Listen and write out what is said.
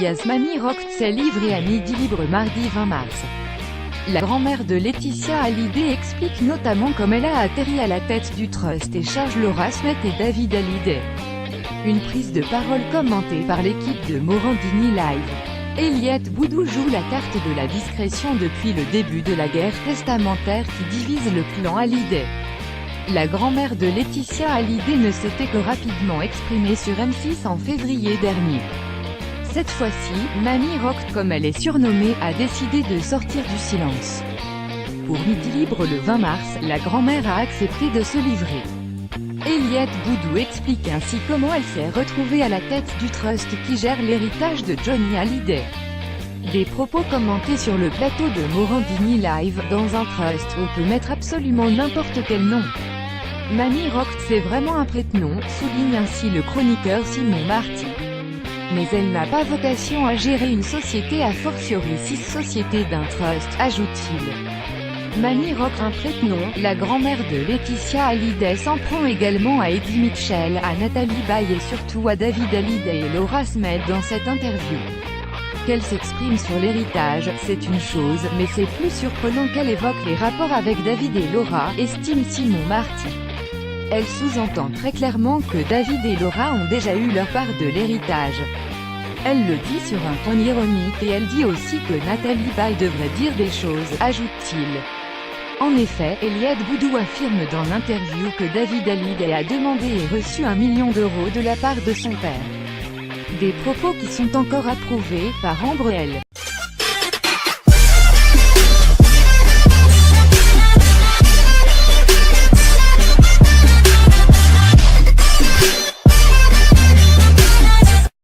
alias Mamie Rock, s'est livrée à Midi Libre mardi 20 mars. La grand-mère de Laetitia Hallyday explique notamment comment elle a atterri à la tête du Trust et charge Laura Smet et David Hallyday. Une prise de parole commentée par l'équipe de Morandini Live. Elliott Boudou joue la carte de la discrétion depuis le début de la guerre testamentaire qui divise le clan Hallyday. La grand-mère de Laetitia Hallyday ne s'était que rapidement exprimée sur M6 en février dernier. Cette fois-ci, Mamie Rock, comme elle est surnommée, a décidé de sortir du silence. Pour Midi Libre le 20 mars, la grand-mère a accepté de se livrer. Elliott Boudou explique ainsi comment elle s'est retrouvée à la tête du trust qui gère l'héritage de Johnny Hallyday. Des propos commentés sur le plateau de Morandini Live. Dans un trust, on peut mettre absolument n'importe quel nom. Mamie Rock, c'est vraiment un prête-nom, souligne ainsi le chroniqueur Simon Marty. Mais elle n'a pas vocation à gérer une société, a fortiori 6 sociétés d'un trust, ajoute-t-il. Mamie Rock, un prête-nom. La grand-mère de Laetitia Hallyday s'en prend également à Eddie Mitchell, à Nathalie Baye et surtout à David Hallyday et Laura Smet dans cette interview. Qu'elle s'exprime sur l'héritage, c'est une chose, mais c'est plus surprenant qu'elle évoque les rapports avec David et Laura, estime Simon Marty. Elle sous-entend très clairement que David et Laura ont déjà eu leur part de l'héritage. Elle le dit sur un ton ironique et elle dit aussi que Nathalie Baye devrait dire des choses, ajoute-t-il. En effet, Elliott Boudou affirme dans l'interview que David Hallyday a demandé et reçu 1 million d'euros de la part de son père. Des propos qui sont encore approuvés par Ambre L.